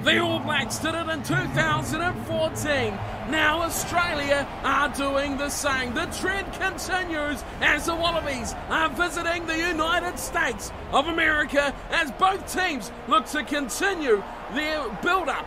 The All Blacks did it in 2014. Now Australia are doing the same. The trend continues as the Wallabies are visiting the United States of America as both teams look to continue their build-up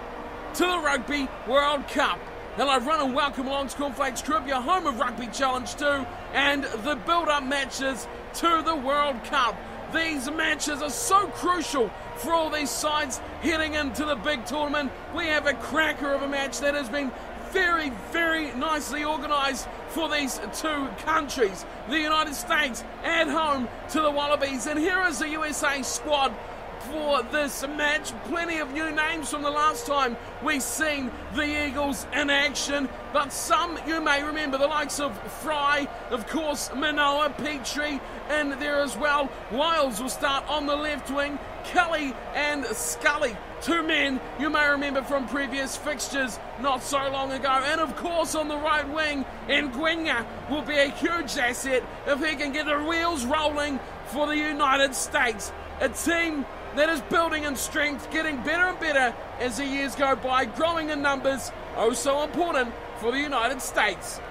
to the Rugby World Cup. Hello everyone and welcome along to Cornflakes Trivia, home of Rugby Challenge 2 and the build-up matches to the World Cup. These matches are so crucial for all these sides heading into the big tournament. We have a cracker of a match that has been very, very nicely organised for these two countries. The United States at home to the Wallabies, and here is the USA squad for this match. Plenty of new names from the last time we've seen the Eagles in action, but some you may remember, the likes of Fry, of course Manoa, Petrie in there as well. Wiles will start on the left wing, Kelly and Scully, two men you may remember from previous fixtures not so long ago. And of course on the right wing, Ngwenya will be a huge asset if he can get the wheels rolling for the United States. A team that is building in strength, getting better and better as the years go by, growing in numbers, oh so important for the United States.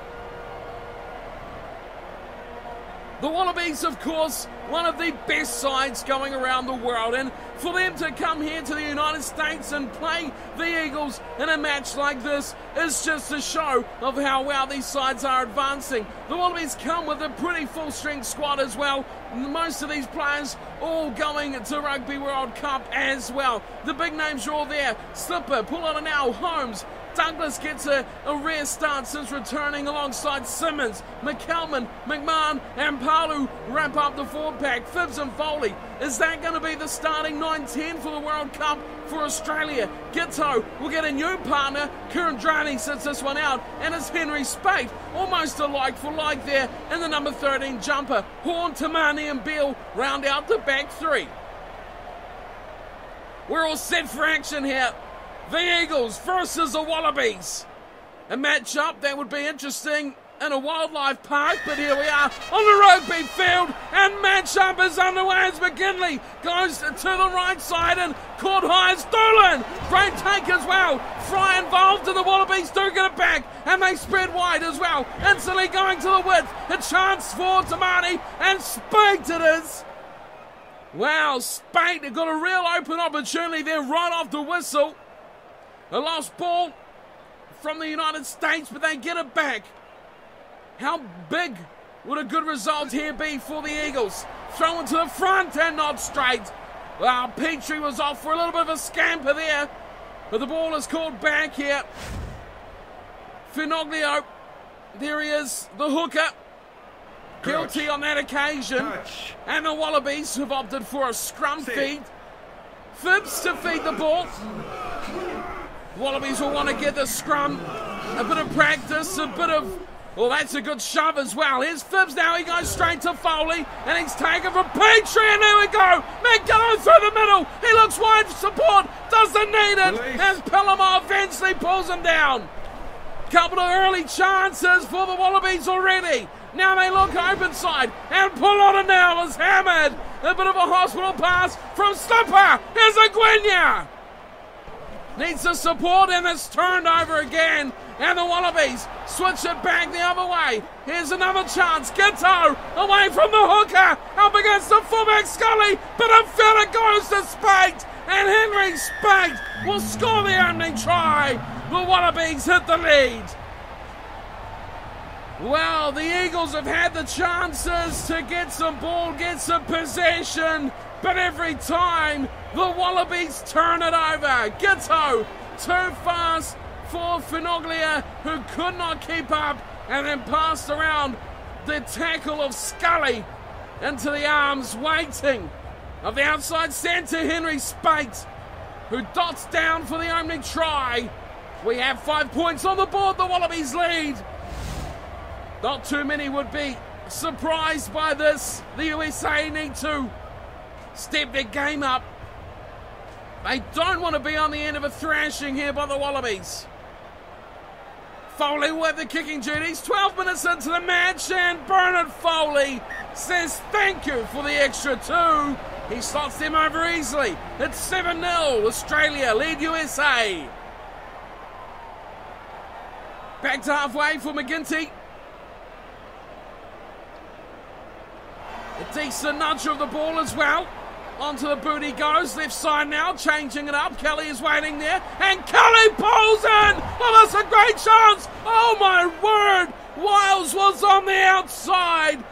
The Wallabies, of course, one of the best sides going around the world, and for them to come here to the United States and play the Eagles in a match like this is just a show of how well these sides are advancing. The Wallabies come with a pretty full-strength squad as well. Most of these players all going to Rugby World Cup as well. The big names are all there. Slipper, Pull-on-a-Now, Holmes, Douglas gets a rare start since returning alongside Simmons. McCalman, McMahon and Palu wrap up the forward pack. Phibbs and Foley. Is that going to be the starting 9-10 for the World Cup for Australia? Gitto will get a new partner. Kurandrani sits this one out, and it's Henry Spate. Almost a like for like there in the number 13 jumper. Horn, Tamani and Beale round out the back three. We're all set for action here. The Eagles versus the Wallabies. A match-up that would be interesting in a wildlife park, but here we are on the rugby field, and match-up is underway as McGinley goes to the right side and caught high as Dolan. Great take as well. Fry involved, and the Wallabies do get it back, and they spread wide as well. Instantly going to the width. A chance for Tamani, and Spate it is. Wow, Spate got a real open opportunity there right off the whistle. A lost ball from the United States, but they get it back. How big would a good result here be for the Eagles? Thrown to the front and not straight. Well, Petrie was off for a little bit of a scamper there, but the ball is called back here. Finoglio, there he is, the hooker. Guilty on that occasion. And the Wallabies have opted for a scrum feed. Phibbs to feed the ball. Wallabies will want to get the scrum, a bit of practice, a bit of, well, that's a good shove as well. Here's Phibbs now, he goes straight to Foley, and he's taken from Petrie, and there we go. McGillo through the middle, he looks wide for support, doesn't need it, as Pellamar eventually pulls him down. Couple of early chances for the Wallabies already. Now they look open side, and Pull-on-a-Now is hammered. A bit of a hospital pass from Slipper. Here's Ngwenya. Needs the support, and it's turned over again. And the Wallabies switch it back the other way. Here's another chance. Gitto away from the hooker. Up against the fullback Scully. But a fella goes to Spate. And Henry Spate will score the opening try. The Wallabies hit the lead. Well, the Eagles have had the chances to get some ball, get some possession, but every time the Wallabies turn it over. Gitto too fast for Finoglia, who could not keep up, and then passed around the tackle of Scully into the arms waiting of the outside centre Henry Spate, who dots down for the opening try. We have 5 points on the board. The Wallabies lead. Not too many would be surprised by this. The USA need to step their game up. They don't want to be on the end of a thrashing here by the Wallabies. Foley will have the kicking duties. 12 minutes into the match, and Bernard Foley says thank you for the extra 2. He slots them over easily. It's 7-0. Australia lead USA. Back to halfway for McGinty. A decent nudge of the ball as well. Onto the boot he goes. Left side now, changing it up. Kelly is waiting there. And Kelly pulls in. Oh, that's a great chance. Oh, my word. Wiles was on the outside.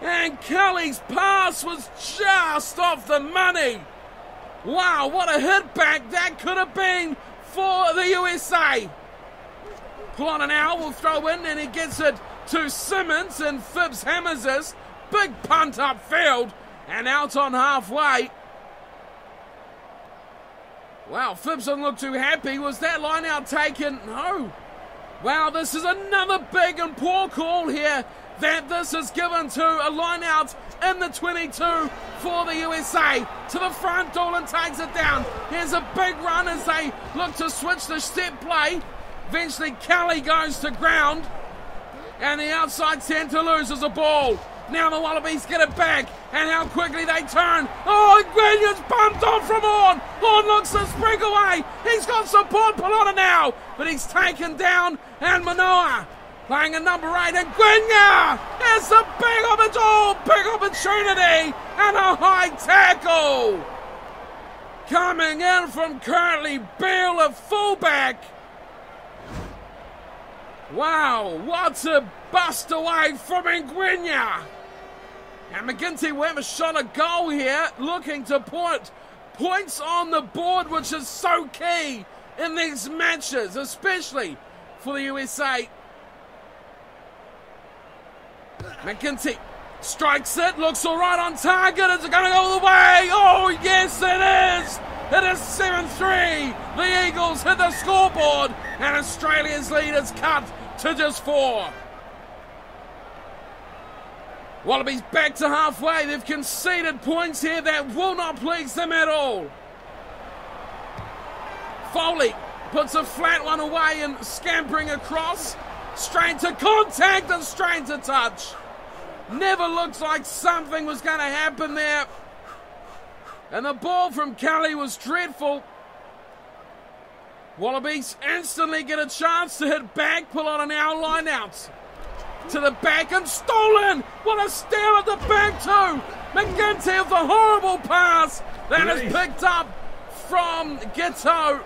And Kelly's pass was just off the money. Wow, what a hit back that could have been for the USA. Polona now will throw in, and he gets it to Simmons, and Phibbs hammers this. Big punt upfield and out on halfway. Wow, Phibbs doesn't look too happy. Was that line out taken? No. Wow, this is another big and poor call here that this is given to a line out in the 22 for the USA. To the front, Dolan takes it down. Here's a big run as they look to switch the step play. Eventually Kelly goes to ground, and the outside centre loses the ball. Now the Wallabies get it back, and how quickly they turn. Oh, Grenian's bumped on from Horn. Horn looks to spring away. He's got support Polona now, but he's taken down, and Manoa playing a number 8, and Grenia has a big opportunity, and a high tackle. Coming in from Currently Beale, a fullback. Wow, what a bust away from Ngwenya. And McGinty will have a shot at goal here, looking to put points on the board, which is so key in these matches, especially for the USA. McGinty strikes it, looks all right on target. Is it going to go all the way? Oh, yes, it is. It is 7-3. The Eagles hit the scoreboard, and Australia's lead is cut to just 4. Wallabies back to halfway. They've conceded points here that will not please them at all. Foley puts a flat one away and scampering across. Straight to contact and straight to touch. Never looks like something was going to happen there. And the ball from Kelly was dreadful. Wallabies instantly get a chance to hit back. Polona now line out. To the back and stolen. What a steal at the back too. McGinty with a horrible pass. That is picked up from Giteau.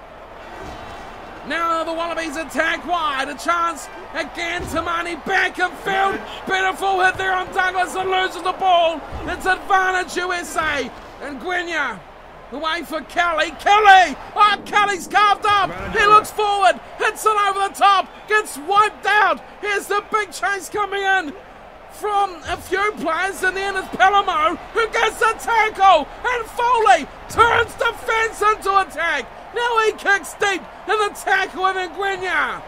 Now the Wallabies attack wide. A chance again. Tamani back and field. Beautiful hit there on Douglas and loses the ball. It's advantage USA. And Gwenya away for Kelly. Kelly! Oh, Kelly's carved up. He looks forward. Hits it over the top. Gets wiped out. Here's the big chase coming in from a few players. And then it's Pelamo who gets the tackle. And Foley turns defence into attack. Now he kicks deep in the tackle with Ngwenya.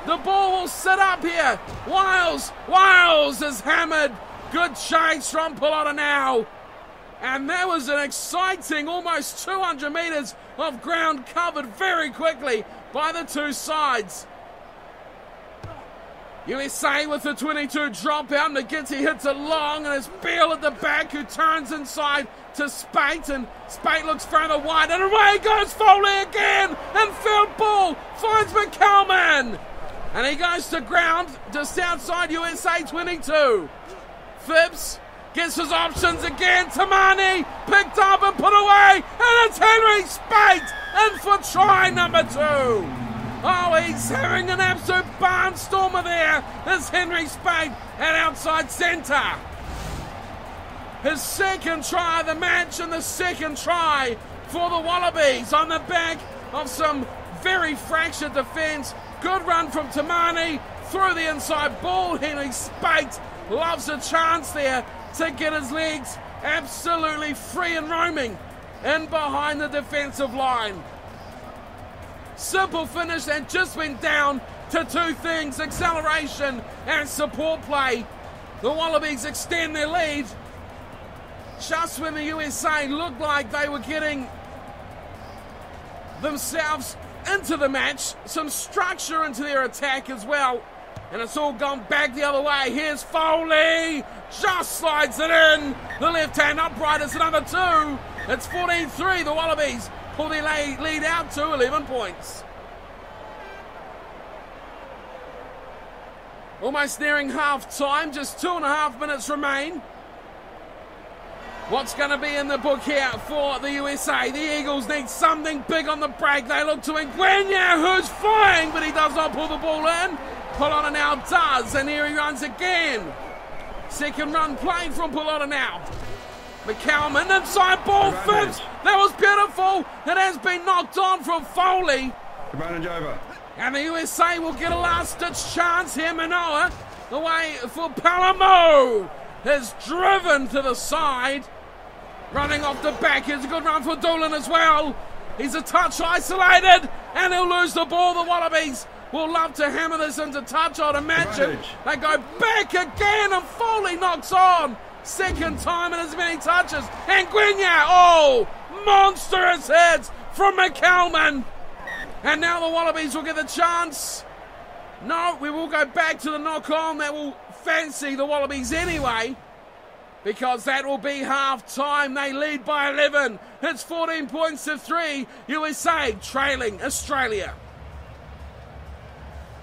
The ball will sit up here. Wiles is hammered. Good chase from Polona now. And that was an exciting almost 200 metres of ground covered very quickly by the two sides. USA with the 22 dropout. McGinty hits it long, and it's Beale at the back who turns inside to Spate, and Spate looks further wide, and away goes Foley again, and field ball finds McCalman, and he goes to ground just outside USA 22. Phibbs gets his options again. Tamani picked up and put away, and it's Henry Spate in for try number 2. Oh, he's having an absolute barnstormer there. There's Henry Spate at outside centre. His second try of the match, and the second try for the Wallabies on the back of some very fractured defence. Good run from Tamani through the inside ball. Henry Spate loves a chance there to get his legs absolutely free and roaming in behind the defensive line. Simple finish and just went down to two things: acceleration and support play. The Wallabies extend their lead just when the USA looked like they were getting themselves into the match, some structure into their attack as well. And it's all gone back the other way. Here's Foley. Just slides it in. The left hand upright is another 2. It's 14-3. The Wallabies pull their lead out to 11 points. Almost nearing half time, just 2.5 minutes remain. What's going to be in the book here for the USA? The Eagles need something big on the break. They look to Ngwenya, who's flying, but he does not pull the ball in. Polota now does, and here he runs again. Second run played from Polota now. McCalman inside ball fits. That was beautiful. It has been knocked on from Foley. And the USA will get a last-ditch chance here. Manoa, the way for Palamo, is driven to the side. Running off the back. Here's a good run for Doolan as well. He's a touch isolated, and he'll lose the ball. The Wallabies will love to hammer this into touch, I'd imagine. They go back again, and Foley knocks on. Second time in as many touches. And Ngwenya, oh, monstrous hits from McCalman. And now the Wallabies will get the chance. No, we will go back to the knock-on. That will fancy the Wallabies anyway, because that will be half-time. They lead by 11. It's 14 points to 3. USA trailing Australia.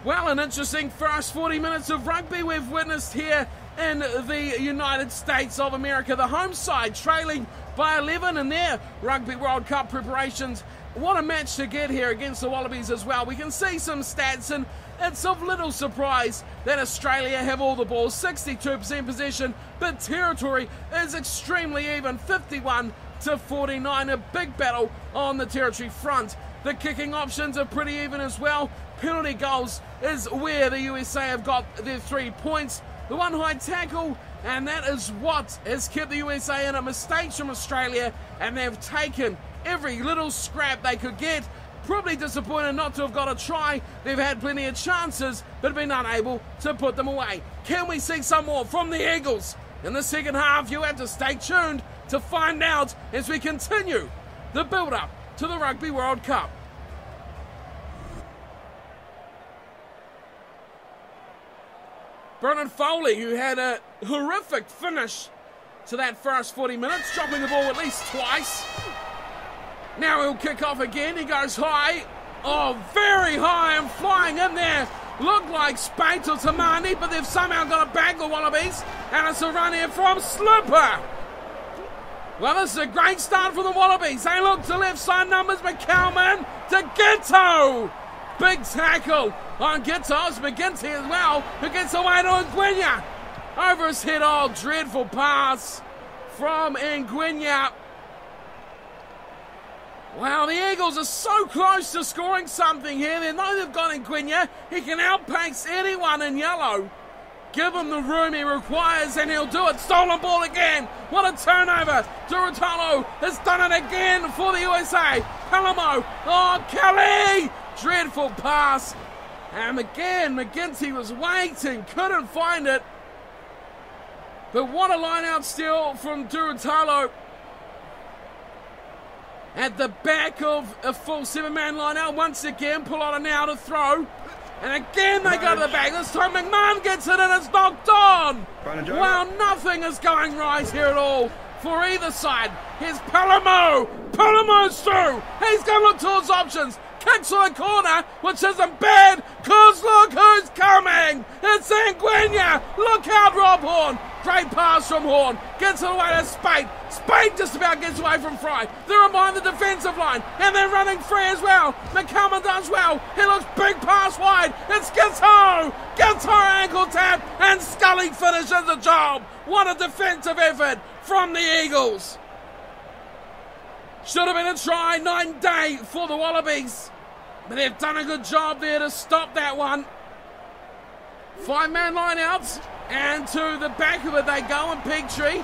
Well, an interesting first 40 minutes of rugby we've witnessed here in the United States of America. The home side trailing by 11 in their Rugby World Cup preparations. What a match to get here against the Wallabies as well. We can see some stats, and it's of little surprise that Australia have all the ball, 62% possession, but territory is extremely even, 51-49, a big battle on the territory front. The kicking options are pretty even as well. Penalty goals is where the USA have got their 3 points. The one high tackle, and that is what has kept the USA in. Mistakes from Australia, and they've taken every little scrap they could get. Probably disappointed not to have got a try. They've had plenty of chances, but been unable to put them away. Can we see some more from the Eagles in the second half? You have to stay tuned to find out as we continue the build-up to the Rugby World Cup. Brendan Foley, who had a horrific finish to that first 40 minutes, dropping the ball at least twice. Now he'll kick off again. He goes high. Oh, very high and flying in there. Looked like Spate or Tamani, but they've somehow got a bag, the Wallabies. And it's a run here from Slipper. Well, this is a great start for the Wallabies. They look to left side numbers. McCalman to Ghetto. Big tackle on Ghetto. It's McGinty as well, who gets away to Ngwenya. Over his head, oh, dreadful pass from Ngwenya. Wow, the Eagles are so close to scoring something here. They know they've got Ngwenya. He can outpace anyone in yellow. Give him the room he requires, and he'll do it. Stolen ball again. What a turnover. Durutalo has done it again for the USA. Palamo. Oh, Kelly. Dreadful pass. And again, McGinty was waiting. Couldn't find it. But what a line-out steal from Durutalo. At the back of a full 7-man line-out. Once again, Polota now to throw. And again they go to the back. This time McMahon gets it and it's knocked on. Wow, nothing is going right here at all for either side. Here's Palamo. Palamo's through. He's going to look towards options. Kicks to the corner, which isn't bad, because look who's coming. It's Ngwenya. Look out, Rob Horn. Great pass from Horn. Gets it away to Spate. Spate just about gets away from Fry. They're behind the defensive line, and they're running free as well. McCalman does well. He looks big pass wide. It's Ghetto. Ghetto ankle tap, and Scully finishes the job. What a defensive effort from the Eagles. Should have been a try, 9-day for the Wallabies. But they've done a good job there to stop that one. 5-man line outs. And to the back of it they go, and Petrie.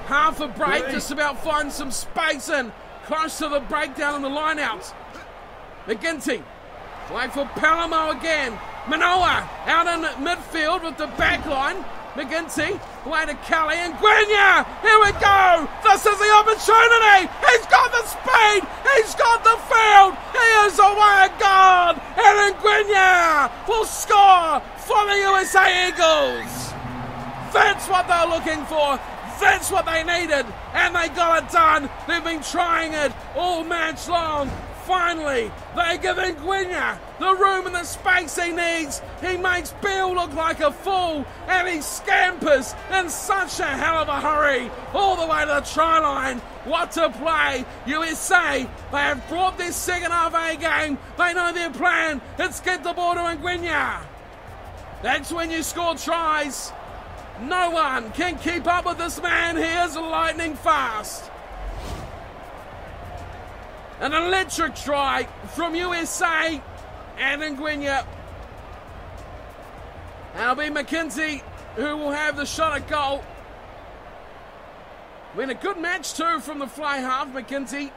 Half a break, just about finds some space in. Close to the breakdown in the line outs. McGinty. Wait for Palamo again. Manoa out in midfield with the back line. McGinty, away to Kelly and Ngwenya. Here we go. This is the opportunity. He's got the speed. He's got the field. He is away guard. And Ngwenya will score for the USA Eagles. That's what they're looking for. That's what they needed, and they got it done. They've been trying it all match long. Finally, they give Ngwinya the room and the space he needs. He makes Beale look like a fool, and he scampers in such a hell of a hurry all the way to the try line. What a play. USA, they have brought this second half A game. They know their plan. It's get the ball to Ngwinya. That's when you score tries. No one can keep up with this man. He is lightning fast. An electric try from USA and Ngwinya. It'll be McKenzie who will have the shot at goal. Been a good match too from the fly half, McKenzie.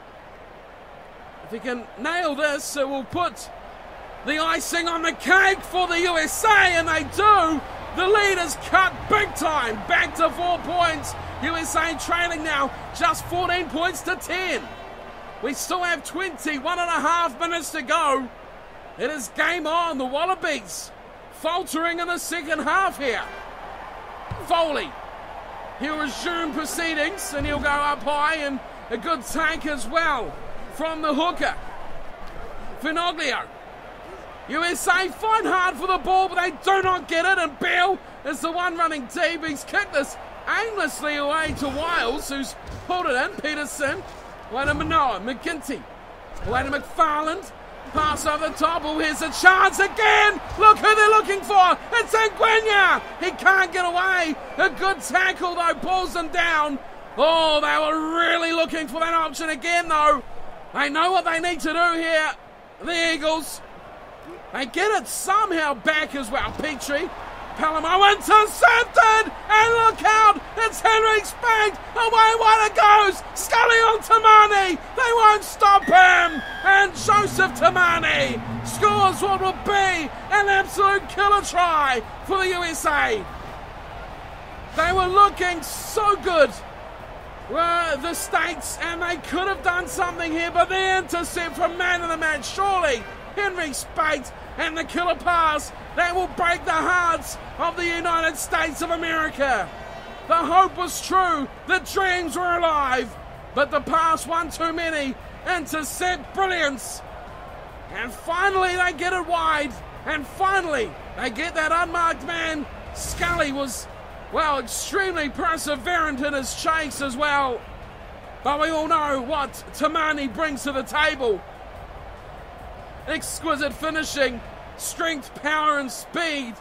If he can nail this, it will put the icing on the cake for the USA, and they do. The lead is cut big time, back to 4 points. USA trailing now just 14 points to 10. We still have 21.5 minutes to go. It is game on. The Wallabies faltering in the second half here. Foley, he'll resume proceedings and he'll go up high, and a good take as well from the hooker. Finoglio. USA fight hard for the ball, but they do not get it, and Beale is the one running deep. He's kicked this aimlessly away to Wiles, who's pulled it in. Peterson. Away to Manoa, McGinty, away to McFarland, pass over the top. Oh, here's a chance again. Look who they're looking for. It's Ngwinya. He can't get away. A good tackle though, pulls them down. Oh, they were really looking for that option again though. They know what they need to do here. The Eagles. They get it somehow back as well. Petrie. Palamo intercepted, and look out, it's Henry Spanked, away one it goes, Scully on Tamani, they won't stop him, and Joseph Tamani scores what will be an absolute killer try for the USA. They were looking so good, the States, and they could have done something here, but the intercept from man of the match, surely, Henry Spanked, and the killer pass that will break the hearts of the United States of America. The hope was true, the dreams were alive, but the pass one too many. Intercept brilliance, and finally they get it wide, and finally they get that unmarked man. Scully was, well, extremely perseverant in his chase as well, but we all know what Tamani brings to the table. Exquisite finishing, strength, power and speed.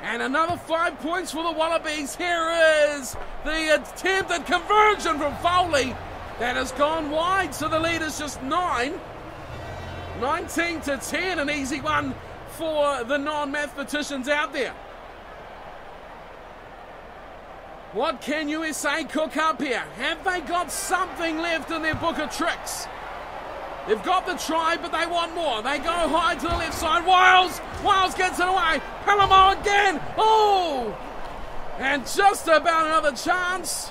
And another 5 points for the Wallabies. Here is the attempted conversion from Foley. That has gone wide, so the lead is just 9. 19 to 10, an easy one for the non-mathematicians out there. What can USA cook up here? Have they got something left in their book of tricks? They've got the try, but they want more. They go high to the left side. Wiles gets it away. Palamo again. Oh! And just about another chance.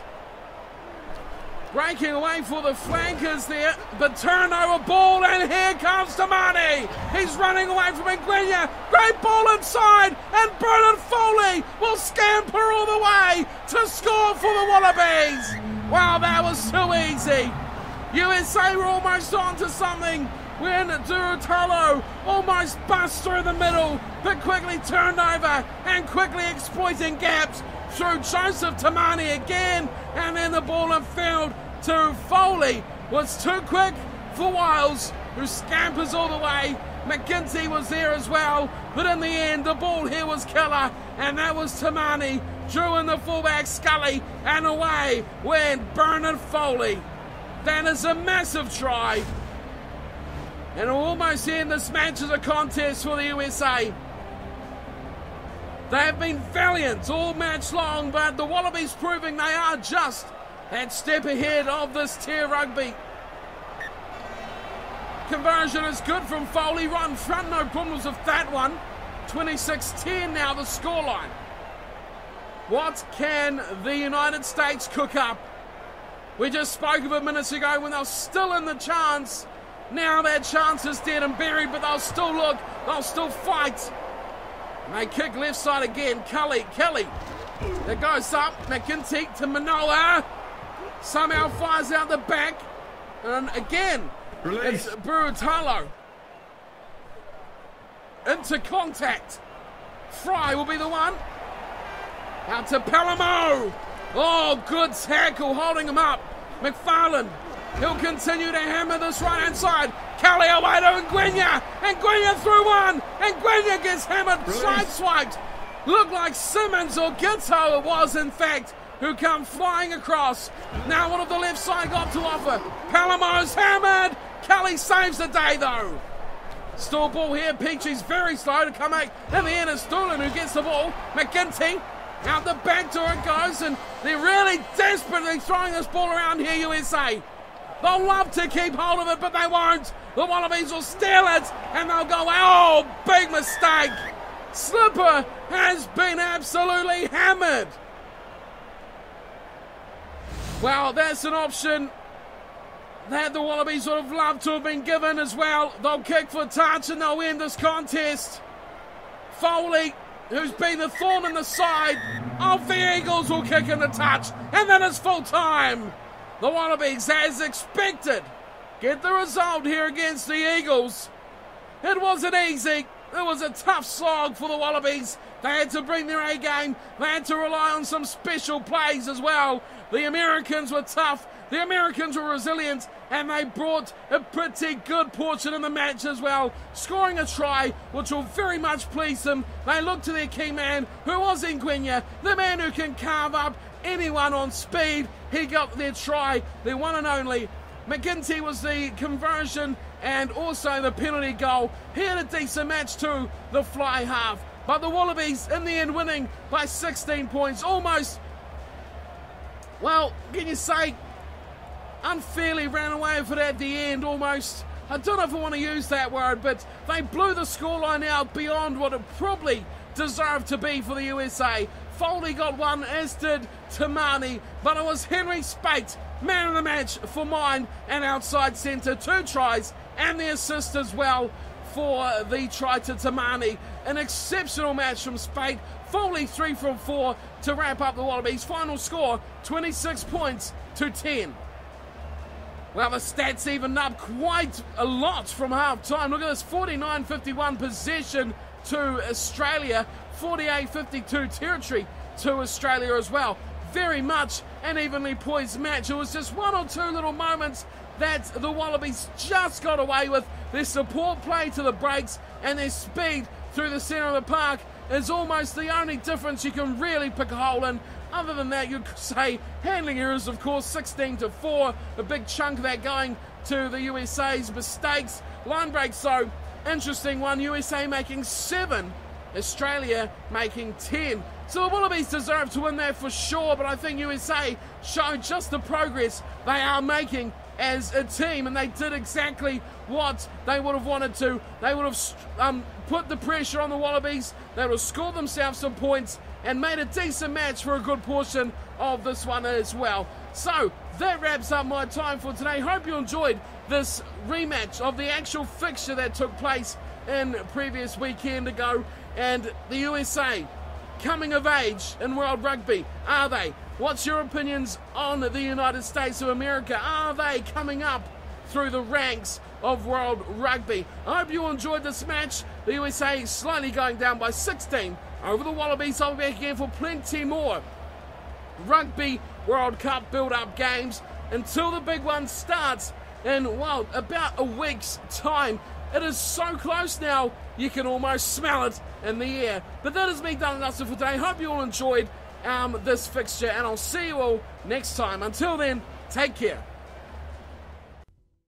Breaking away for the flankers there, but turnover ball, and here comes Tamani. He's running away from Ngwinya. Great ball inside, and Bernard Foley will scamper all the way to score for the Wallabies. Wow, that was too easy. USA were almost on to something when Durutalo almost busts through the middle, but quickly turned over and quickly exploiting gaps through Joseph Tamani again, and then the ball in field to Foley was too quick for Wiles, who scampers all the way. McGinty was there as well, but in the end the ball here was killer, and that was Tamani, drew in the fullback Scully, and away went Bernard Foley. That is a massive try, and will almost end this match as a contest for the USA. They have been valiant all match long, but the Wallabies proving they are just that step ahead of this tier rugby. Conversion is good from Foley, right in front, no problems with that one. 26-10 now the scoreline. What can the United States cook up? We just spoke of it minutes ago when they were still in the chance. Now that chance is dead and buried, but they'll still look, they'll still fight. And they kick left side again. Kelly It goes up. McGinty to Manoa. Somehow fires out the back. And again, it's Burutalo. Into contact. Fry will be the one. Out to Palamo. Oh, good tackle, holding him up. McFarland. He'll continue to hammer this right-hand side. Kelly away to Ngwenya. Ngwenya through one. Ngwenya gets hammered, sideswiped. Looked like Simmons or Gitto it was, in fact, who come flying across. Now what have the left side got to offer? Palamo's hammered. Kelly saves the day, though. Still ball here. Peachy's very slow to come out. In the end, it's Doolan who gets the ball. McGinty. Out the back door it goes, and they're really desperately throwing this ball around here, USA. They'll love to keep hold of it, but they won't. The Wallabies will steal it, and they'll go, oh, big mistake. Slipper has been absolutely hammered. Well, that's an option that the Wallabies would have loved to have been given as well. They'll kick for touch, and they'll end this contest. Foley, who's been the thorn in the side of the Eagles, will kick in the touch, and then it's full time. The Wallabies, as expected, get the result here against the Eagles. It wasn't easy. It was a tough slog for the Wallabies. They had to bring their A game. They had to rely on some special plays as well. The Americans were tough. The Americans were resilient, and they brought a pretty good portion in the match as well, scoring a try which will very much please them. They look to their key man, who was Ngwenya, the man who can carve up anyone on speed. He got their try, their one and only. McGinty was the conversion and also the penalty goal. He had a decent match too, the fly half. But the Wallabies in the end winning by 16 points, almost, well, can you say, unfairly ran away with it at the end almost. I don't know if I want to use that word, but they blew the scoreline out beyond what it probably deserved to be for the USA. Foley got one, as did Tamani, but it was Henry Spate, man of the match for mine, and outside centre, 2 tries and the assist as well for the try to Tamani. An exceptional match from Spate. Foley 3 from 4 to wrap up the Wallabies. Final score 26 points to 10. Well, the stats evened up quite a lot from half-time. Look at this, 49-51 possession to Australia, 48-52 territory to Australia as well. Very much an evenly poised match. It was just one or two little moments that the Wallabies just got away with. Their support play to the breaks and their speed through the centre of the park is almost the only difference you can really pick a hole in. Other than that, you'd say handling errors, of course, 16-4. A big chunk of that going to the USA's mistakes. Line breaks, though, interesting one. USA making 7, Australia making 10. So the Wallabies deserve to win that for sure, but I think USA showed just the progress they are making as a team, and they did exactly what they would have wanted to. They would have put the pressure on the Wallabies. They would have scored themselves some points and made a decent match for a good portion of this one as well. So that wraps up my time for today. Hope you enjoyed this rematch of the actual fixture that took place in previous weekend ago. And the USA coming of age in World Rugby, are they? What's your opinions on the United States of America? Are they coming up through the ranks of World Rugby? I hope you enjoyed this match. The USA slightly going down by 16 over the Wallabies. I'll be back again for plenty more Rugby World Cup build-up games until the big one starts in, well, about a week's time. It is so close now, you can almost smell it in the air. But that is me done and dusted for today. Hope you all enjoyed this fixture, and I'll see you all next time. Until then, take care.